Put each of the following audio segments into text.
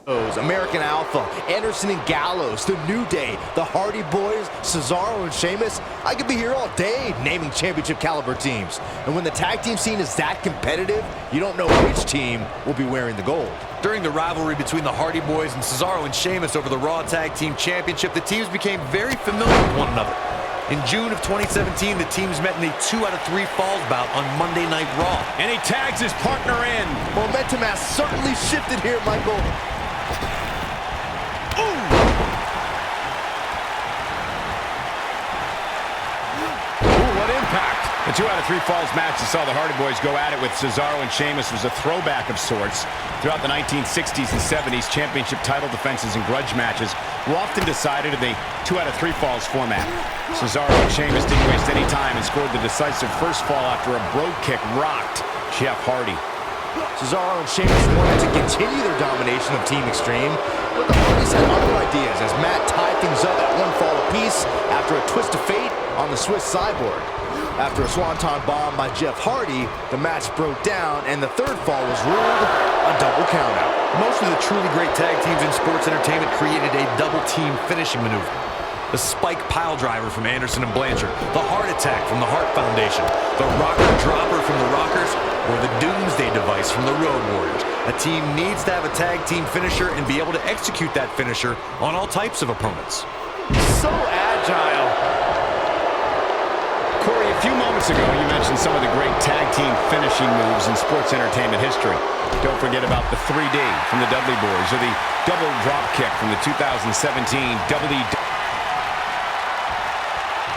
American Alpha, Anderson and Gallows, The New Day, the Hardy Boys, Cesaro and Sheamus. I could be here all day naming championship caliber teams. And when the tag team scene is that competitive, you don't know which team will be wearing the gold. During the rivalry between the Hardy Boys and Cesaro and Sheamus over the Raw Tag Team Championship, the teams became very familiar with one another. In June of 2017, the teams met in a 2 out of 3 falls bout on Monday Night Raw. And he tags his partner in. Momentum has certainly shifted here, Michael. The 2 out of 3 falls match that saw the Hardy Boys go at it with Cesaro and Sheamus was a throwback of sorts. Throughout the 1960s and 70s, championship title defenses and grudge matches were often decided in the 2 out of 3 falls format. Cesaro and Sheamus didn't waste any time and scored the decisive first fall after a brogue kick rocked Jeff Hardy. Cesaro and Sheamus wanted to continue their domination of Team Extreme, but the Hardys had other ideas as Matt tied things up at 1 fall apiece after a twist of fate on the Swiss Cyborg. After a swanton bomb by Jeff Hardy, the match broke down and the 3rd fall was ruled a double countout. Most of the truly great tag teams in sports entertainment created a double team finishing maneuver. The spike pile driver from Anderson and Blanchard, the heart attack from the Hart Foundation, the rocker dropper from the Rockers, or the doomsday device from the Road Warriors. A team needs to have a tag team finisher and be able to execute that finisher on all types of opponents. So agile. Corey, a few moments ago, you mentioned some of the great tag team finishing moves in sports entertainment history. Don't forget about the 3D from the Dudley Boys or the double drop kick from the 2017 WWE.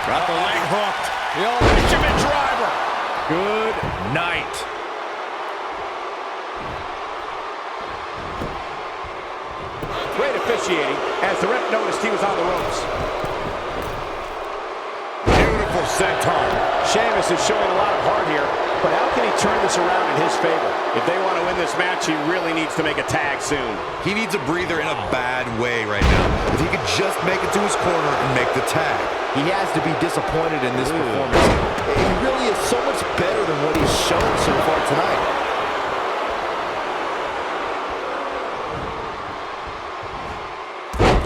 Got the leg hooked. The old Benjamin driver. Good night. Great officiating as the ref noticed he was on the ropes. Beautiful senton. Sheamus is showing a lot of heart here, but how can he turn this around in his favor? If they want to win this match, he really needs to make a tag soon. He needs a breather in a bad way right now. If he could just make it to his corner and make the tag. He has to be disappointed in this performance. He really is so much better than what he's shown so far tonight.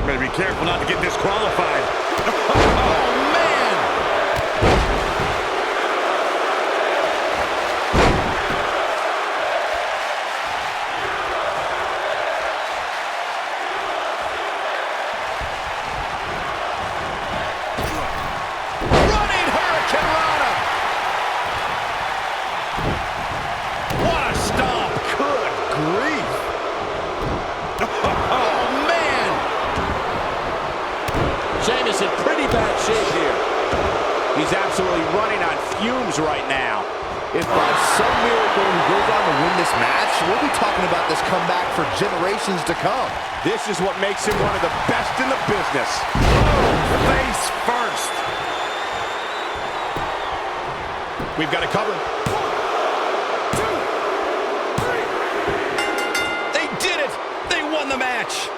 Better be careful not to get disqualified. Sheamus in pretty bad shape here. He's absolutely running on fumes right now. If by some miracle he goes on to win this match, we'll be talking about this comeback for generations to come. This is what makes him one of the best in the business. Face first. We've got it covered. 1, 2, 3. They did it! They won the match!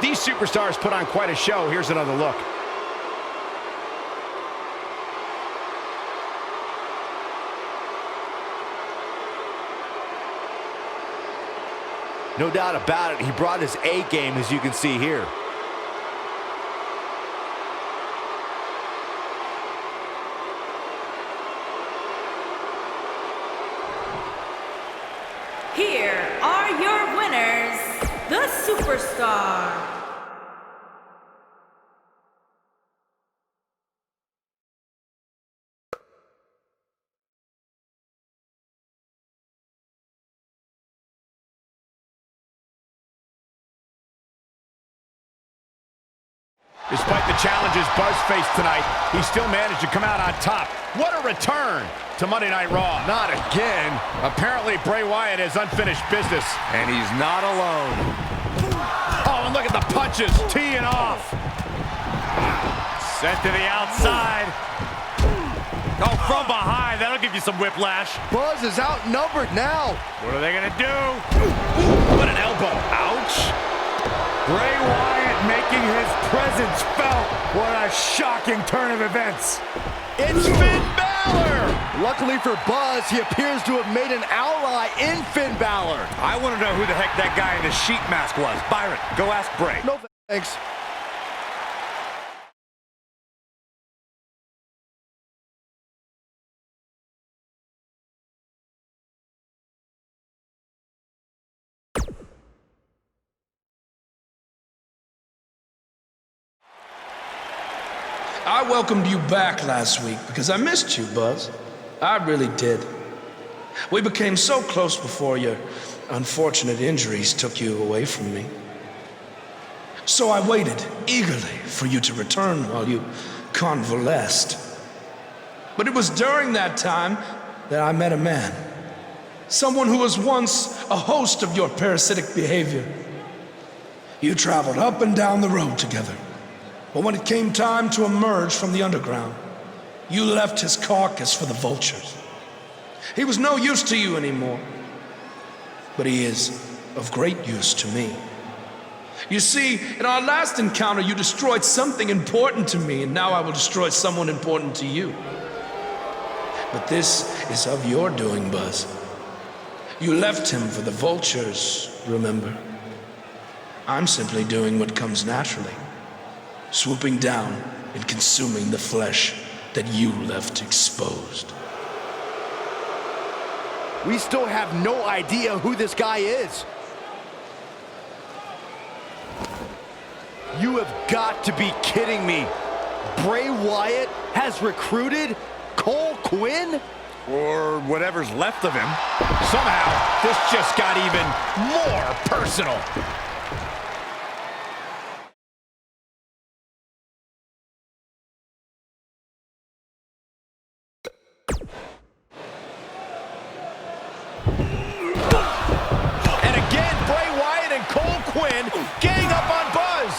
These superstars put on quite a show. Here's another look. No doubt about it, he brought his A game, as you can see here. Here are your winners, the Superstar. Despite the challenges Buzz faced tonight, he still managed to come out on top. What a return to Monday Night Raw. Not again. Apparently, Bray Wyatt has unfinished business. And he's not alone. Oh, and look at the punches, teeing off. Sent to the outside. Oh, from behind, that'll give you some whiplash. Buzz is outnumbered now. What are they gonna do? What an elbow, ouch. Bray Wyatt making his presence felt. What a shocking turn of events. It's Finn Balor. Luckily for Buzz, he appears to have made an ally in Finn Balor. I want to know who the heck that guy in the sheep mask was. Byron, go ask Bray. No thanks. I welcomed you back last week because I missed you, Buzz. I really did. We became so close before your unfortunate injuries took you away from me. So I waited eagerly for you to return while you convalesced. But it was during that time that I met a man. Someone who was once a host of your parasitic behavior. You traveled up and down the road together. But when it came time to emerge from the underground, you left his carcass for the vultures. He was no use to you anymore, but he is of great use to me. You see, in our last encounter, you destroyed something important to me, and now I will destroy someone important to you. But this is of your doing, Buzz. You left him for the vultures, remember? I'm simply doing what comes naturally. Swooping down and consuming the flesh that you left exposed. We still have no idea who this guy is. You have got to be kidding me. Bray Wyatt has recruited Cole Quinn? Or whatever's left of him. Somehow, this just got even more personal. And again, Bray Wyatt and Cole Quinn gang up on Buzz.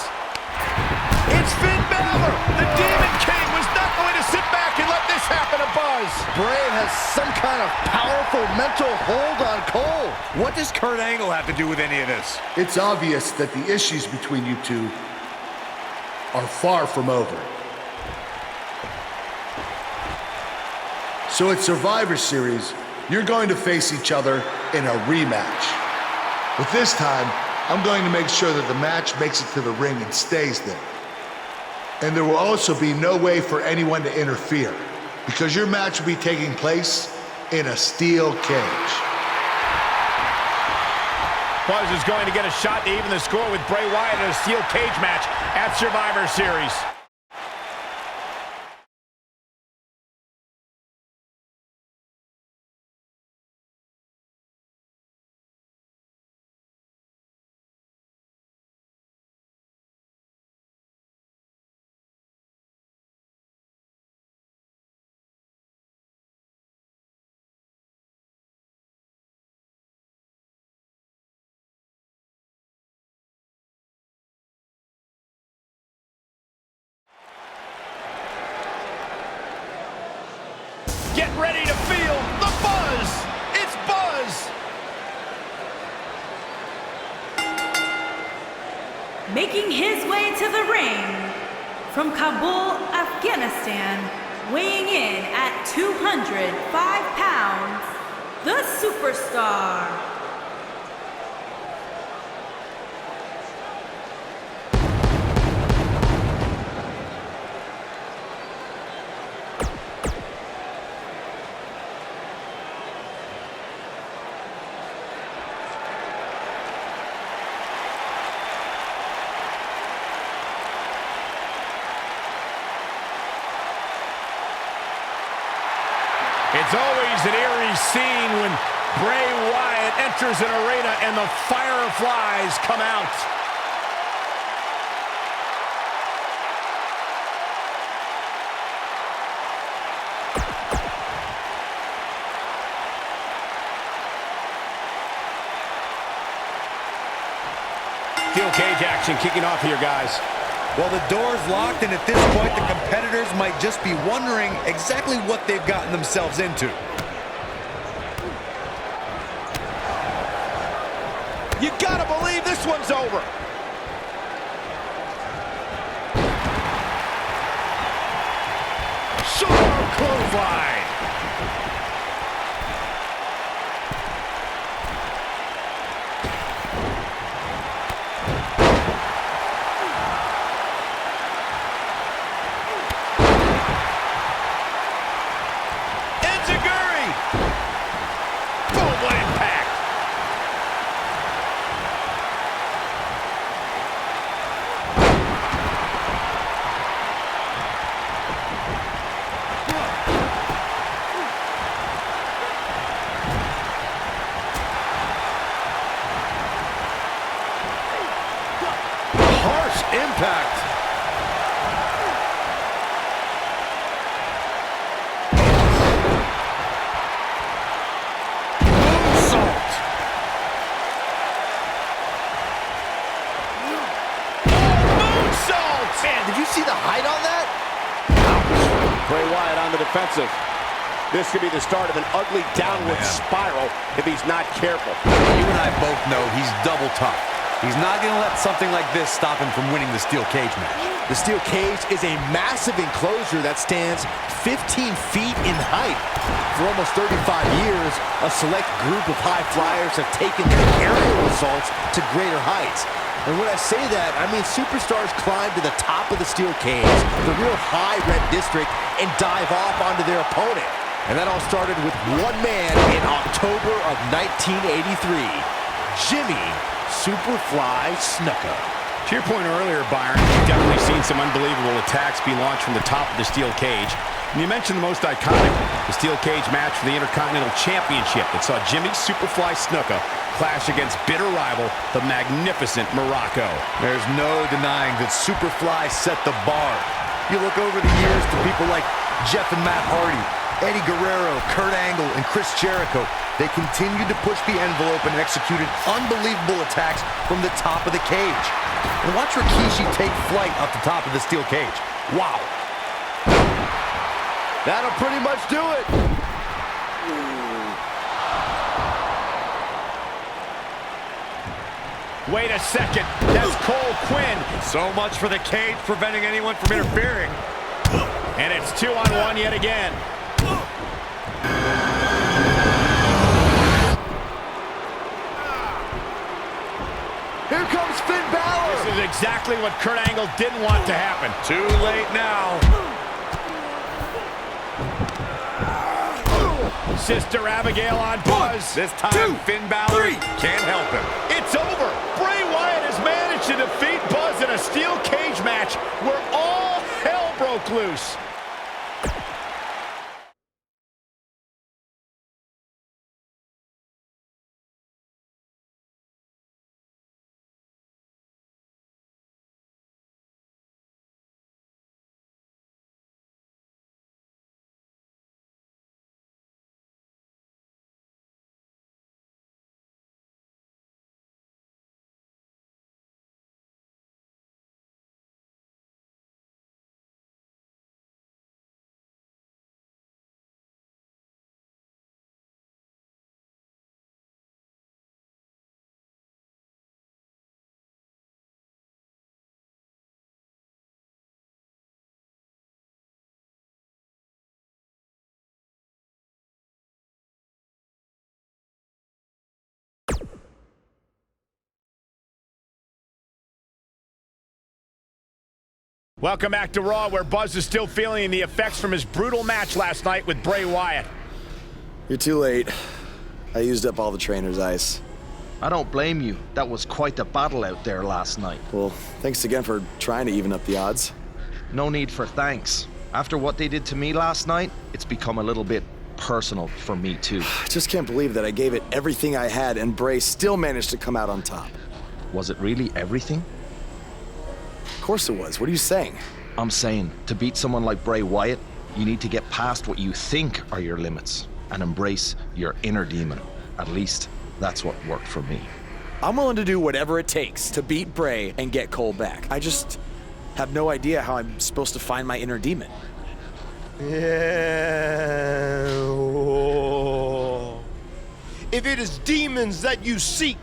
It's Finn Balor. The Demon King was not going to sit back and let this happen to Buzz. Bray has some kind of powerful mental hold on Cole. What does Kurt Angle have to do with any of this? It's obvious that the issues between you two are far from over. So at Survivor Series, you're going to face each other in a rematch. But this time, I'm going to make sure that the match makes it to the ring and stays there. And there will also be no way for anyone to interfere, because your match will be taking place in a steel cage. Buzz is going to get a shot to even the score with Bray Wyatt in a steel cage match at Survivor Series. Get ready to feel the buzz! It's Buzz! Making his way to the ring from Kabul, Afghanistan, weighing in at 205 pounds, the Superstar. It's always an eerie scene when Bray Wyatt enters an arena and the fireflies come out. Steel cage action kicking off here, guys. Well, the door's locked, and at this point, the competitors might just be wondering exactly what they've gotten themselves into. You gotta believe this one's over. Sharp clothesline. defensive. This could be the start of an ugly downward spiral if he's not careful. You and I both know he's double tough. He's not going to let something like this stop him from winning the steel cage match. The steel cage is a massive enclosure that stands 15 feet in height. For almost 35 years, a select group of high flyers have taken their aerial assaults to greater heights. And when I say that, I mean superstars climb to the top of the steel cage, the real high red district, and dive off onto their opponent. And that all started with one man in October of 1983, Jimmy Superfly Snuka. To your point earlier, Byron, you've definitely seen some unbelievable attacks be launched from the top of the steel cage. And you mentioned the most iconic, the steel cage match for the Intercontinental Championship that saw Jimmy Superfly Snuka clash against bitter rival, the magnificent Morocco. There's no denying that Superfly set the bar. You look over the years to people like Jeff and Matt Hardy, Eddie Guerrero, Kurt Angle, and Chris Jericho. They continued to push the envelope and executed unbelievable attacks from the top of the cage. And watch Rikishi take flight off the top of the steel cage. Wow. That'll pretty much do it. Wait a second, that's Cole Quinn. So much for the cage preventing anyone from interfering. And it's 2-on-1 yet again. Here comes Finn Balor. This is exactly what Kurt Angle didn't want to happen. Too late now. Sister Abigail on Buzz. This time, Finn Balor can't help him. It's over. Bray Wyatt has managed to defeat Buzz in a steel cage match where all hell broke loose. Welcome back to Raw, where Buzz is still feeling the effects from his brutal match last night with Bray Wyatt. You're too late. I used up all the trainer's ice. I don't blame you. That was quite a battle out there last night. Well, thanks again for trying to even up the odds. No need for thanks. After what they did to me last night, it's become a little bit personal for me too. I just can't believe that I gave it everything I had and Bray still managed to come out on top. Was it really everything? Of course it was. What are you saying? I'm saying, to beat someone like Bray Wyatt, you need to get past what you think are your limits and embrace your inner demon. At least, that's what worked for me. I'm willing to do whatever it takes to beat Bray and get Cole back. I just have no idea how I'm supposed to find my inner demon. Yeah. If it is demons that you seek,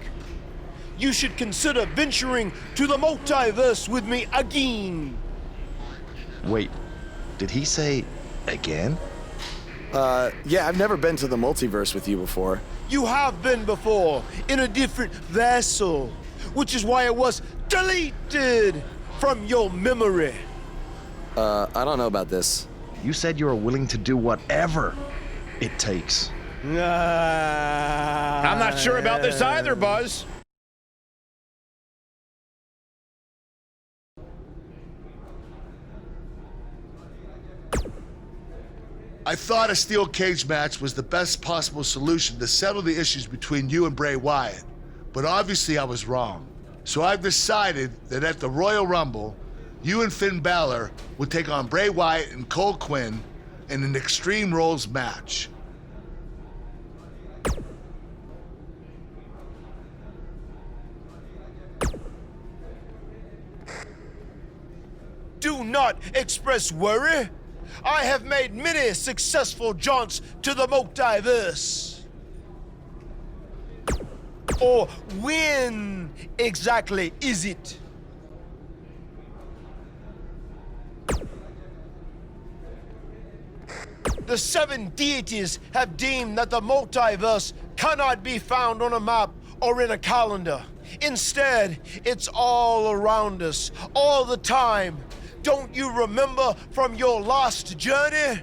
you should consider venturing to the multiverse with me again. Wait, did he say again? Yeah, I've never been to the multiverse with you before. You have been before, in a different vessel, which is why it was deleted from your memory. I don't know about this. You said you were willing to do whatever it takes. I'm not sure about this either, Buzz. I thought a steel cage match was the best possible solution to settle the issues between you and Bray Wyatt, but obviously I was wrong. So I've decided that at the Royal Rumble, you and Finn Balor would take on Bray Wyatt and Cole Quinn in an Extreme Rules match. Do not express worry. I have made many successful jaunts to the multiverse. Or when exactly is it? The 7 deities have deemed that the multiverse cannot be found on a map or in a calendar. Instead, it's all around us, all the time. Don't you remember from your last journey?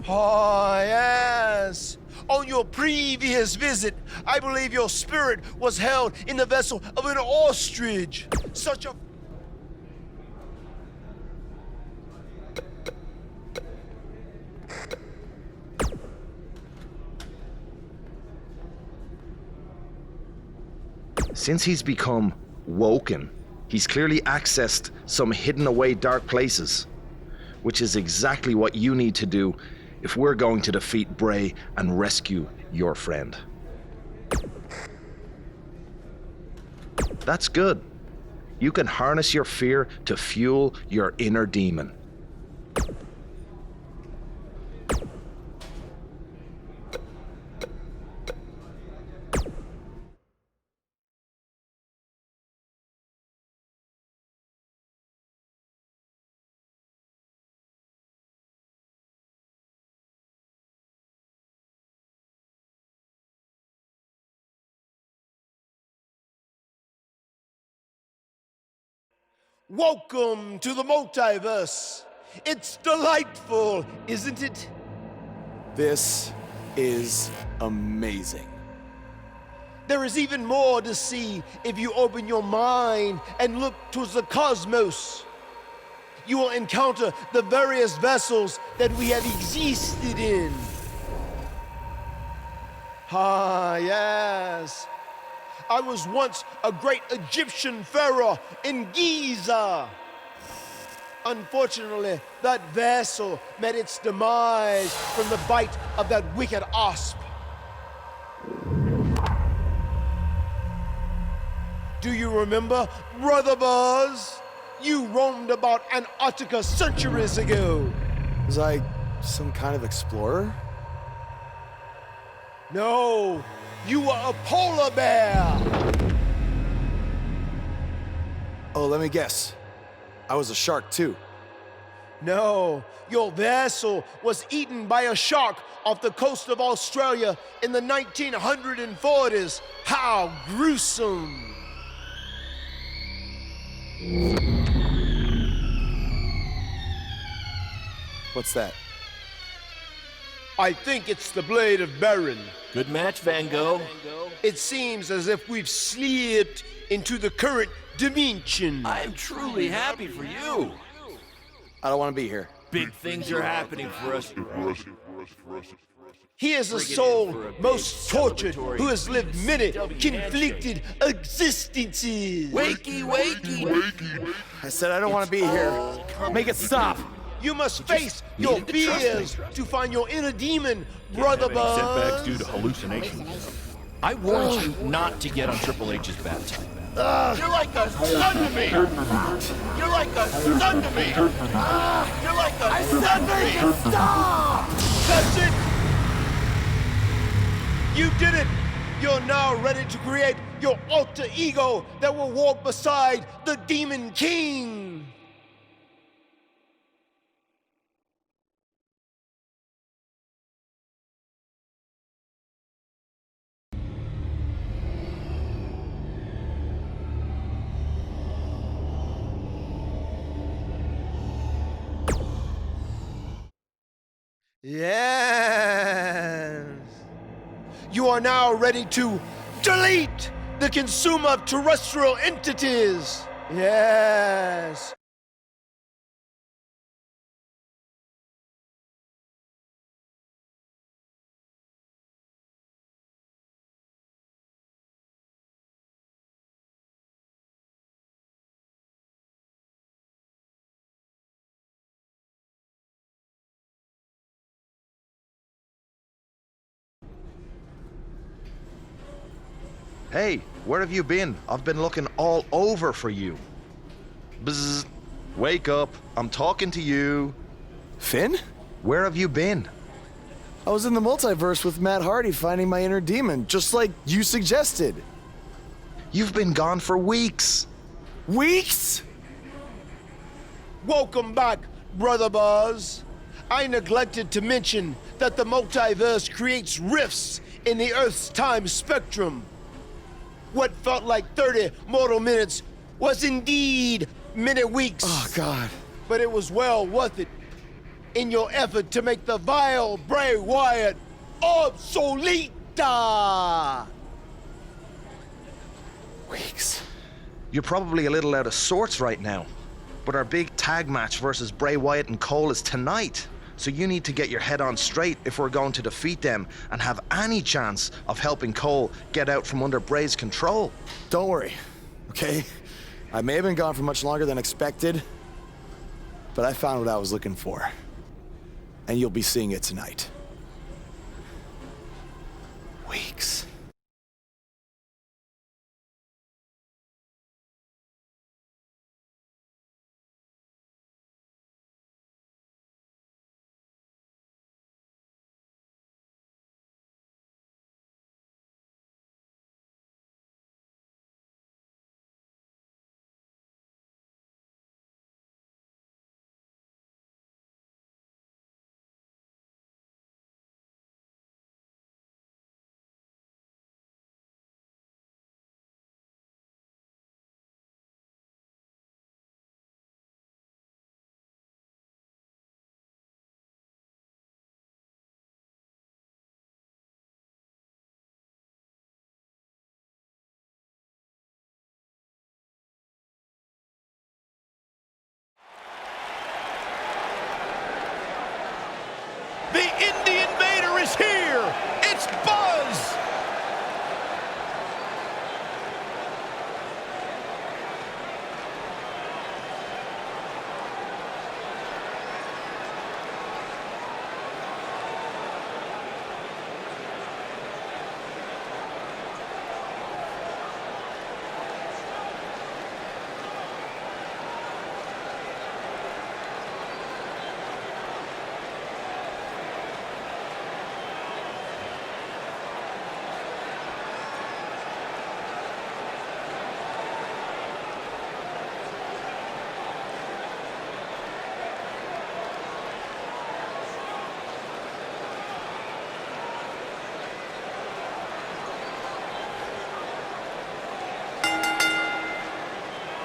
Oh, yes. On your previous visit, I believe your spirit was held in the vessel of an ostrich. Such a... Since he's become woken, he's clearly accessed some hidden away dark places, which is exactly what you need to do if we're going to defeat Bray and rescue your friend. That's good. You can harness your fear to fuel your inner demon. Welcome to the multiverse. It's delightful, isn't it? This is amazing. There is even more to see if you open your mind and look towards the cosmos. You will encounter the various vessels that we have existed in. Ah, yes. I was once a great Egyptian pharaoh in Giza. Unfortunately, that vessel met its demise from the bite of that wicked asp. Do you remember, Brother Buzz? You roamed about Antarctica centuries ago. Was I some kind of explorer? No, you were a polar bear. Oh, let me guess. I was a shark too. No, your vessel was eaten by a shark off the coast of Australia in the 1940s. How gruesome. What's that? I think it's the blade of Baron. Good match, Van Gogh. It seems as if we've slipped into the current dimension. I'm truly happy for you. I don't want to be here. Big things are happening for us. He is a soul most tortured who has lived many conflicted existences. Wakey, wakey. I said I don't want to be here. Make it stop. You must face your fears to find your inner demon, Brother Buzz. Setbacks due to hallucinations. I warned you not to get on Triple H's bad time. You're like a son to me. You're like a son to me. You're like a son to me. Stop! That's it! You did it! You're now ready to create your alter ego that will walk beside the Demon King. Yes. You are now ready to delete the consumer of terrestrial entities. Yes. Hey, where have you been? I've been looking all over for you. Bzzz. Wake up. I'm talking to you. Finn? Where have you been? I was in the multiverse with Matt Hardy finding my inner demon, just like you suggested. You've been gone for weeks. Weeks? Welcome back, Brother Buzz. I neglected to mention that the multiverse creates rifts in the Earth's time spectrum. What felt like 30 mortal minutes was indeed many weeks. Oh, God. But it was well worth it in your effort to make the vile Bray Wyatt obsolete. Weeks. You're probably a little out of sorts right now, but our big tag match versus Bray Wyatt and Cole is tonight. So you need to get your head on straight if we're going to defeat them and have any chance of helping Cole get out from under Bray's control. Don't worry, okay? I may have been gone for much longer than expected, but I found what I was looking for. And you'll be seeing it tonight. Weeks. The Indie Invader is here! It's Buzz!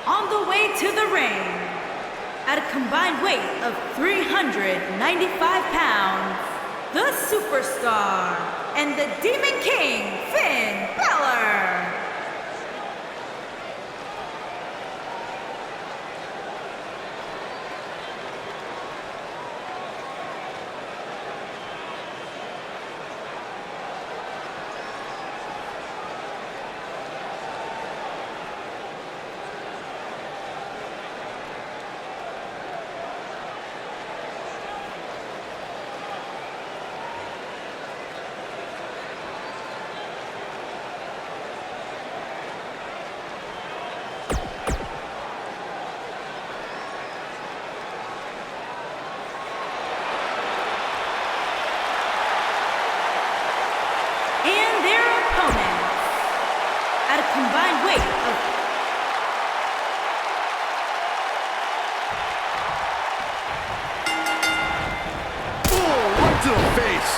On the way to the ring, at a combined weight of 395 pounds, the Superstar and the Demon King, Finn Balor. And their opponents, at a combined weight of Right to the face.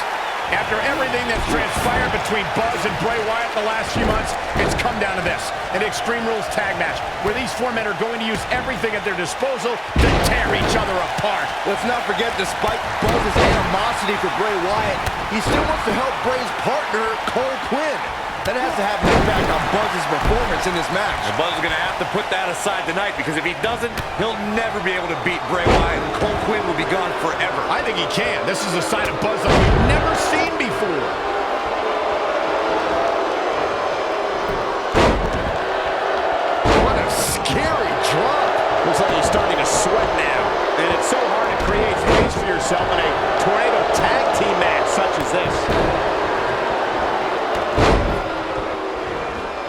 After everything that's transpired between Buzz and Bray Wyatt the last few months, it's come down to this, an Extreme Rules tag match, where these four men are going to use everything at their disposal to tear each other apart. Let's not forget, despite Buzz's animosity for Bray Wyatt, he still wants to help Bray's partner, Cole Quinn. That has to have an impact on Buzz's performance in this match. And Buzz is going to have to put that aside tonight, because if he doesn't, he'll never be able to beat Bray Wyatt, and Cole Quinn will be gone forever. I think he can. This is a sign of Buzz that we've never seen before. What a scary drop. Looks like he's starting to sweat now. And it's so hard to create space for yourself in a tornado tag team match such as this.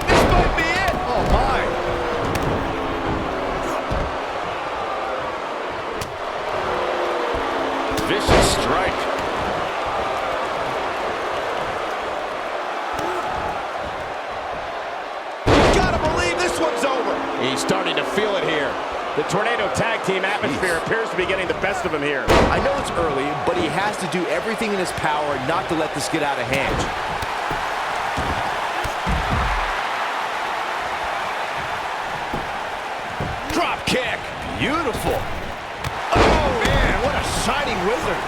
This might be it. Oh, my. vicious strike. You gotta believe this one's over. He's starting to feel it here. The Tornado Tag Team atmosphere appears to be getting the best of him here. I know it's early, but he has to do everything in his power not to let this get out of hand. Drop kick. Beautiful. Oh, man, what a shining wizard.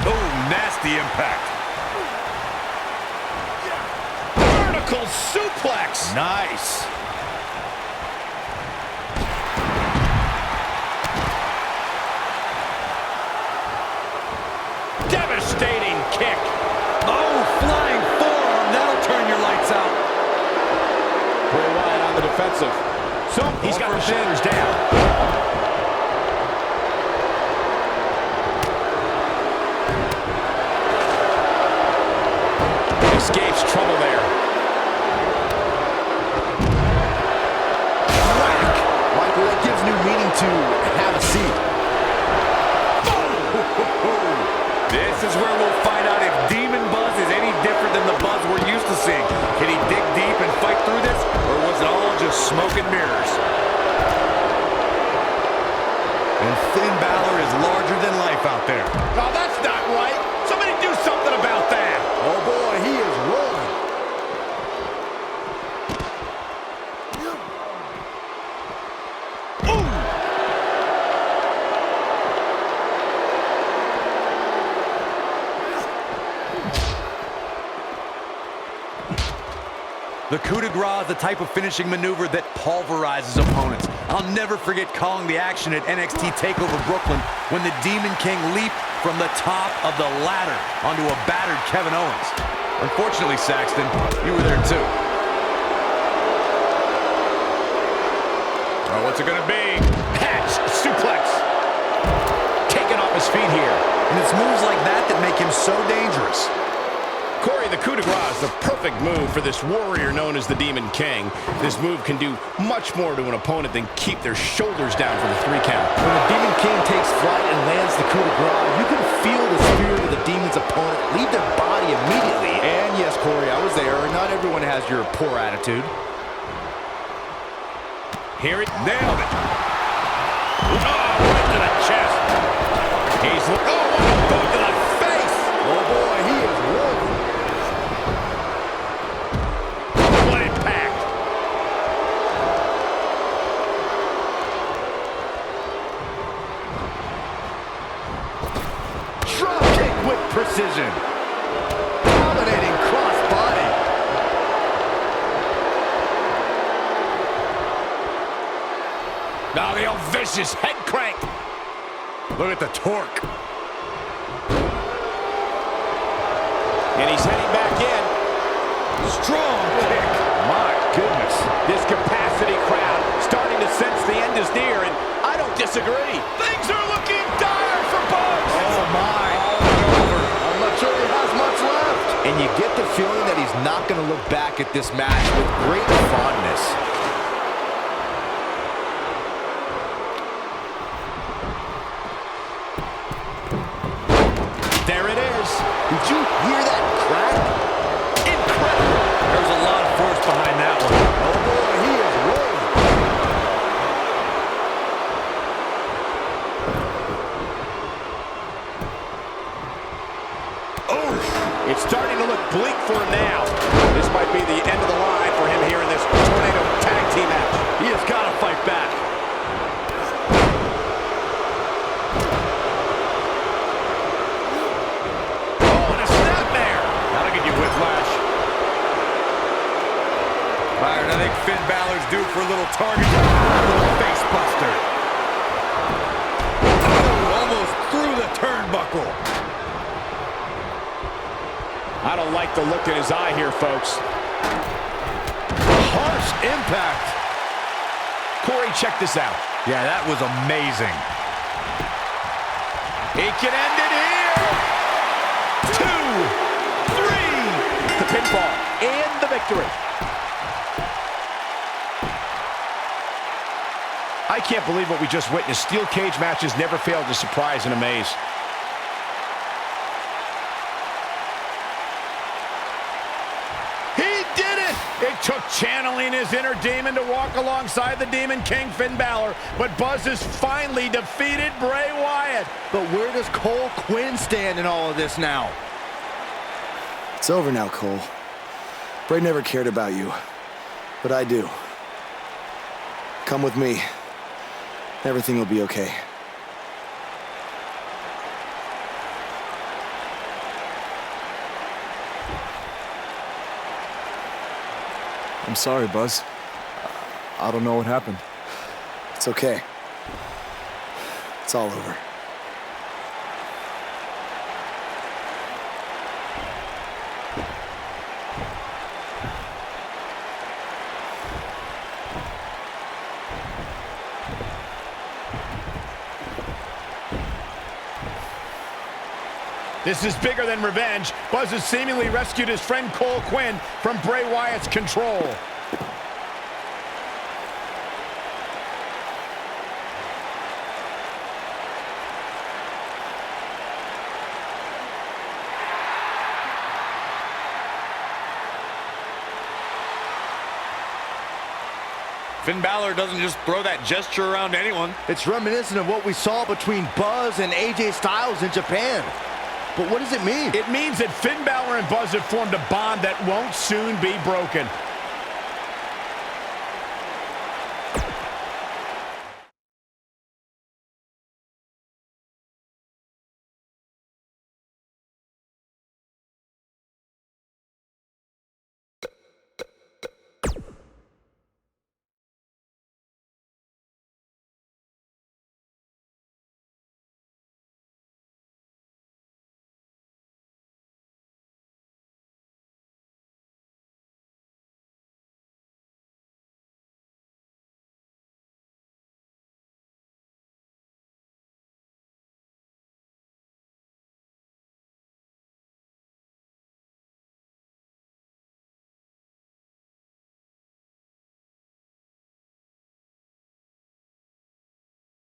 Oh, nasty impact. Vertical suplex. Nice. Devastating kick. Oh, flying forearm. That'll turn your lights out. Bray Wyatt on the defensive. So he's got the shoulders down. Escapes trouble there. Whack. Michael, that gives new meaning to have a seat. This is where we'll find out if Demon Buzz is any different than the Buzz we're used to seeing. Can he dig deep and fight through this, or was it all just smoke and mirrors? And Finn Balor is larger than life out there. No, that's not right. Somebody do something about that. Oh, boy, he is rolling. The coup de grace is the type of finishing maneuver that pulverizes opponents. I'll never forget calling the action at NXT TakeOver Brooklyn when the Demon King leaped from the top of the ladder onto a battered Kevin Owens. Unfortunately, Saxton, you were there too. Oh, what's it gonna be? Patch suplex. Taken off his feet here. And it's moves like that that make him so dangerous. Corey, the coup de grace is the perfect move for this warrior known as the Demon King. This move can do much more to an opponent than keep their shoulders down for the 3 count. When the Demon King takes flight and lands the coup de grace, you can feel the spirit of the Demon's opponent leave their body immediately. And yes, Corey, I was there. Not everyone has your poor attitude. Here it nailed it. Oh, right to the chest. He's what a boot to the face. Oh boy, he is rolling. What impact. Drop kick with precision. Dominating cross body. Now the old vicious head crank. Look at the torque. And he's heading back in. Strong kick. My goodness. This capacity crowd starting to sense the end is near, and I don't disagree. Things are looking dire for Bugs. Oh my. I'm not sure he has much left. And you get the feeling that he's not going to look back at this match with great fondness. There it is. Did you hear that crack? Incredible. There's a lot of force behind that one. Oh boy, he is rolling. Oh, it's starting to look bleak for him now. This might be the end of the line for him here in this Tornado Tag Team match. He has got to fight back. Oh, and a snapmare. That'll give you whiplash. Byron, I think Finn Balor's due for a little target. A little face buster. Oh, almost through the turnbuckle. I don't like the look in his eye here, folks. Harsh impact. Corey, check this out. Yeah, that was amazing. He can end it here. 2, 3. The pinfall and the victory. I I can't believe what we just witnessed. Steel cage matches never fail to surprise and amaze. He did it! It took channeling his inner demon to walk alongside the Demon King, Finn Balor, but Buzz has finally defeated Bray Wyatt. But where does Cole Quinn stand in all of this now? It's over now, Cole. Bray never cared about you, but I do. Come with me. Everything will be okay. I'm sorry, Buzz. I don't know what happened. It's okay. It's all over. This is bigger than revenge. Buzz has seemingly rescued his friend Cole Quinn from Bray Wyatt's control. Finn Balor doesn't just throw that gesture around anyone. It's reminiscent of what we saw between Buzz and AJ Styles in Japan. But what does it mean? It means that Finn Balor and Buzz have formed a bond that won't soon be broken.